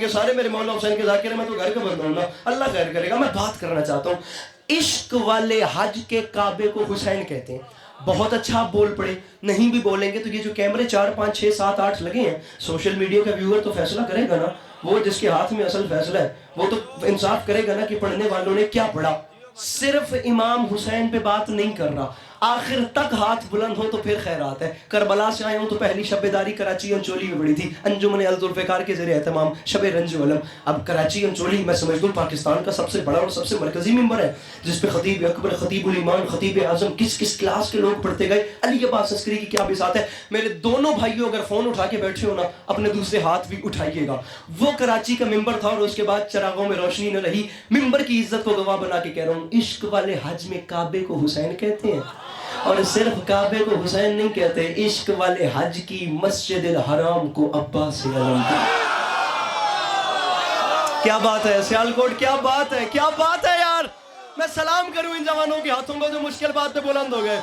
سارے میرے مولا حسین کے ذاکر ہیں، میں تو گھر کا بندہ ہوں نا، اللہ خیر کرے گا۔ میں بات کرنا چاہتا ہوں، عشق والے حج کے کعبے کو حسین کہتے ہیں۔ بہت اچھا آپ بول پڑے، نہیں بھی بولیں گے تو یہ جو کیمرے 4 5 6 7 8 لگے ہیں، سوشل میڈیا کا ویور تو فیصلہ کرے گا نا، وہ جس کے ہاتھ میں اصل فیصلہ ہے وہ تو انصاف کرے گا نا کہ پڑھنے والوں نے کیا پڑھا۔ صرف امام حسین پہ بات نہیں کر رہا، آخر تک ہاتھ بلند ہو تو پھر خیرات ہے۔ کربلا سے آئے ہوں تو پہلی شب بیداری کراچی انچولی میں بڑی تھی، انجمن الذوالفقار کے زیر اہتمام شب رنج و علم۔ اب کراچی انچولی میں سمجھتا ہوں پاکستان کا سب سے بڑا اور سب سے مرکزی ممبر ہے، جس پہ خطیب اکبر، خطیب الایمان، خطیب اعظم، کس کس کلاس کے لوگ پڑھتے گئے۔ علی عباس عسکری کی کیا بساط ہے۔ میرے دونوں بھائیوں اگر فون اٹھا کے بیٹھے ہو نا، اپنے دوسرے ہاتھ بھی اٹھائیے گا۔ وہ کراچی کا ممبر تھا اور اس کے بعد چراغوں میں روشنی نہ رہی۔ ممبر کی عزت کو گواہ بنا کے کہہ رہا ہوں، عشق والے حج میں کعبے کو حسین کہتے ہیں، اور صرف کعبے کو حسین نہیں کہتے، عشق والے حج کی مسجد الحرام کو عباس علم۔ کیا بات ہے سیالکوٹ، کیا بات ہے، کیا بات ہے یار۔ میں سلام کروں ان جوانوں کے ہاتھوں کو جو مشکل بات پہ بلند ہو گئے۔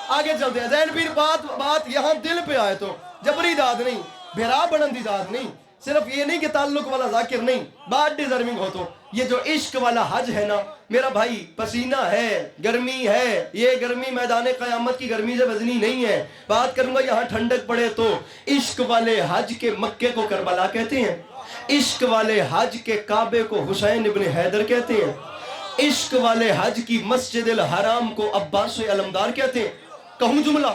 آگے چلتے ہیں زین پیر، بات یہاں دل پہ آئے تو جبری داد نہیں، بھیرا بڑندی داد نہیں، صرف یہ نہیں کہ تعلق والا ذاکر نہیں، بات ڈیزرونگ ہو تو یہ جو عشق والا حج ہے نا میرا بھائی، پسینہ ہے، گرمی ہے، یہ گرمی میدان قیامت کی گرمی سے وزنی نہیں ہے۔ بات کروں گا یہاں ٹھنڈک پڑے تو عشق والے حج کے مکے کو کربلا کہتے ہیں، عشق والے حج کے کعبے کو حسین ابن حیدر کہتے ہیں، عشق والے حج کی مسجد الحرام کو عباس علمدار کہتے ہیں۔ کہوں جملہ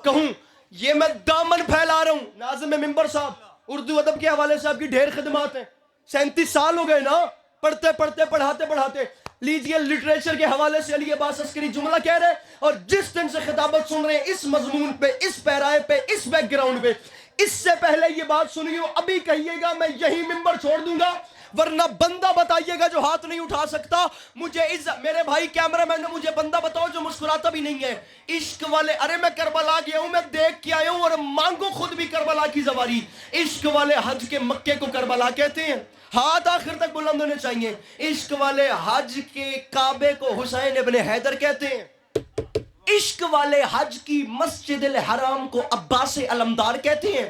کہوں، یہ میں دامن پھیلا رہا ہوں۔ ناظم ممبر صاحب، اردو ادب کے حوالے سے آپ کی ڈھیر خدمات ہیں، 37 سال ہو گئے نا پڑھتے پڑھتے پڑھاتے۔ لیجئے لٹریچر کے حوالے سے علی عباس عسکری جملہ کہہ رہے ہیں، اور جس دن سے خطابت سن رہے ہیں اس مضمون پہ، اس پیرائے پہ، اس بیک گراؤنڈ پہ، اس سے پہلے یہ بات سنیے ابھی کہیے گا میں یہی ممبر چھوڑ دوں گا، ورنہ بندہ بتائیے گا جو ہاتھ نہیں اٹھا سکتا۔ مجھے میرے بھائی کیمرہ مین نے مجھے بندہ بتاؤ جو مسکراتا بھی نہیں ہے۔ عشق والے، ارے میں کربلا گیا ہوں، میں دیکھ کے آیا ہوں، اور مانگو خود بھی کربلا کی زواری۔ عشق والے حج کے مکے کو کربلا کہتے ہیں، ہاتھ آخر تک بلند ہونے چاہیے۔ عشق والے حج کے کعبے کو حسین ابن حیدر کہتے ہیں، عشق والے حج کی مسجد الحرام کو عباس علمدار کہتے ہیں،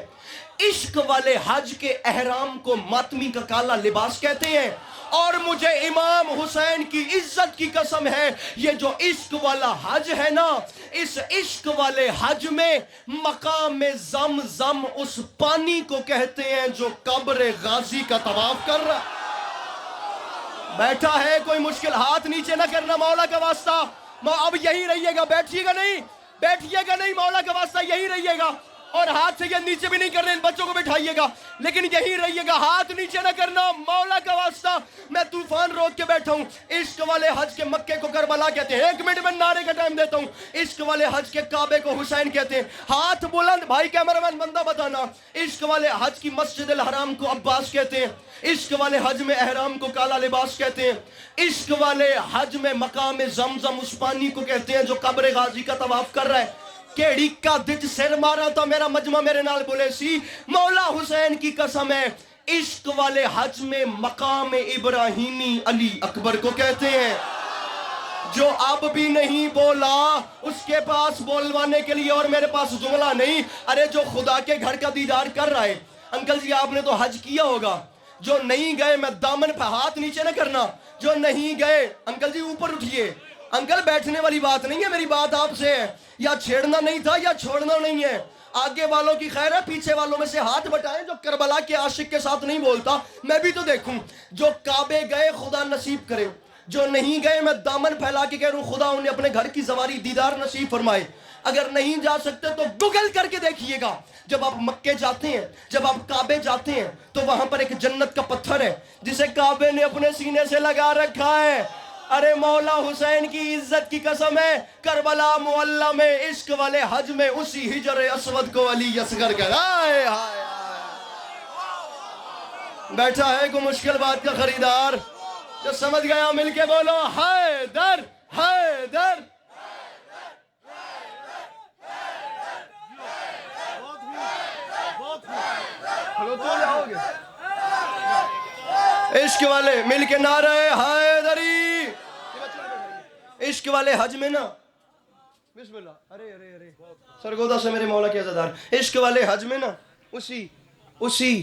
عشق والے حج کے احرام کو ماتمی کا کالا لباس کہتے ہیں، اور مجھے امام حسین کی عزت کی قسم ہے یہ جو عشق والا حج ہے نا، اس عشق والے حج میں مقام زمزم اس پانی کو کہتے ہیں جو قبر غازی کا طواف کر رہا ہے۔ بیٹھا ہے کوئی مشکل، ہاتھ نیچے نہ کرنا مولا کا واسطہ، اب یہی رہیے گا، بیٹھیے گا نہیں مولا کا واسطہ، یہی رہیے گا، اور ہاتھ سے یہ نیچے بھی نہیں کرنے، ان بچوں کو بٹھائیے گا، لیکن یہی رہیے گا، ہاتھ نیچے نہ کرنا مولا کا واسطہ۔ میں طوفان روک کے بیٹھا ہوں۔ عشق والے حج کے مکے کو کربلا کہتے ہیں، 1 منٹ میں نعرے کا ٹائم دیتا ہوں۔ عشق والے حج کے کعبے کو حسین کہتے ہیں، ہاتھ بلند، بھائی کیمرامین بندہ بتانا۔ عشق والے حج کی مسجد الحرام کو عباس کہتے ہیں، عشق والے حج میں احرام کو کالا لباس کہتے ہیں، عشق والے حج میں مقام زمزم اس پانی کو کہتے ہیں جو قبر غازی کا طواف کر رہا ہے۔ کیڑی کا دج سر مارا تو میرا مجمع میرے نال بولے سی، مولا حسین کی قسم ہے، عشق والے حج میں مقام ابراہیمی علی اکبر کو کہتے ہیں، جو اب بھی نہیں بولا اس کے پاس بولوانے کے لیے اور میرے پاس جملہ نہیں۔ ارے جو خدا کے گھر کا دیدار کر رہا ہے، انکل جی آپ نے تو حج کیا ہوگا، جو نہیں گئے، میں دامن پہ ہاتھ نیچے نہ کرنا، جو نہیں گئے انکل جی اوپر اٹھئے، انکل بیٹھنے والی بات نہیں ہے، میری بات آپ سے ہے، یا چھیڑنا نہیں تھا یا چھوڑنا نہیں ہے، آگے والوں کی خیر ہے، پیچھے والوں میں سے ہاتھ بٹائیں جو کربلا کے عاشق کے ساتھ نہیں بولتا، میں بھی تو دیکھوں۔ جو کعبے گئے خدا نصیب کرے، جو نہیں گئے میں دامن پھیلا کے کہہ رہا ہوں خدا انہیں اپنے گھر کی زواری دیدار نصیب فرمائے۔ اگر نہیں جا سکتے تو گوگل کر کے دیکھیے گا، جب آپ مکے جاتے ہیں، جب آپ کعبے جاتے ہیں تو وہاں پر ایک جنت کا پتھر ہے جسے کعبے نے اپنے سینے سے لگا رکھا ہے۔ ارے مولا حسین کی عزت کی قسم ہے، کربلا معلی میں عشق والے حج میں اسی حجر اسود کو علی اصغر کر آئے ہائے بیٹھا ہے کوئی مشکل بات کا خریدار جو سمجھ گیا مل کے بولو حیدر حیدر۔ عشق والے مل کے نعرہ حیدری۔ عشق والے حج میں نا، بسم اللہ، ارے سرگودا سے میرے مولا کے عزادار، عشق والے حج میں نا اسی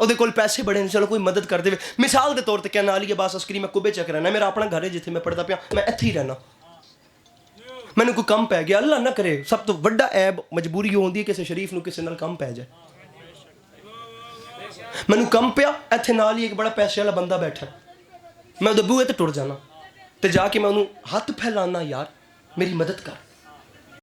ਉਹਦੇ ਕੋਲ ਪੈਸੇ ਬੜੇ ਨੇ, ਚਲੋ ਕੋਈ ਮਦਦ ਕਰ ਦੇਵੇ। ਮਿਸਾਲ ਦੇ ਤੌਰ ਤੇ ਕਹਿ ਨਾਲ ਹੀ ਬਾਸ ਅਸਕਰੀ ਮੈਂ ਕੁਬੇ ਚੱਕ ਰਹਿਣਾ, ਮੇਰਾ ਆਪਣਾ ਘਰ ਹੈ ਜਿੱਥੇ ਮੈਂ ਪੜਦਾ ਪਿਆ, ਮੈਂ ਇੱਥੇ ਹੀ ਰਹਿਣਾ। ਮੈਨੂੰ ਕੋਈ ਕੰਮ ਪੈ ਗਿਆ, ਅੱਲਾ ਨਾ ਕਰੇ, ਸਭ ਤੋਂ ਵੱਡਾ ਐਬ ਮਜਬੂਰੀ ਹੁੰਦੀ ਹੈ ਕਿਸੇ ਸ਼ਰੀਫ ਨੂੰ ਕਿਸੇ ਨਾਲ ਕੰਮ ਪੈ ਜਾਏ। ਮੈਨੂੰ ਕੰਮ ਪਿਆ, ਇੱਥੇ ਨਾਲ ਹੀ ਇੱਕ ਬੜਾ ਪੈਸੇ ਵਾਲਾ ਬੰਦਾ ਬੈਠਾ, ਮੈਂ ਉਹਦੇ ਬੂਹੇ ਤੇ ਟੁਰ ਜਾਣਾ ਤੇ ਜਾ ਕੇ ਮੈਂ ਉਹਨੂੰ ਹੱਥ ਫੈਲਾਣਾ, ਯਾਰ ਮੇਰੀ ਮਦਦ ਕਰ।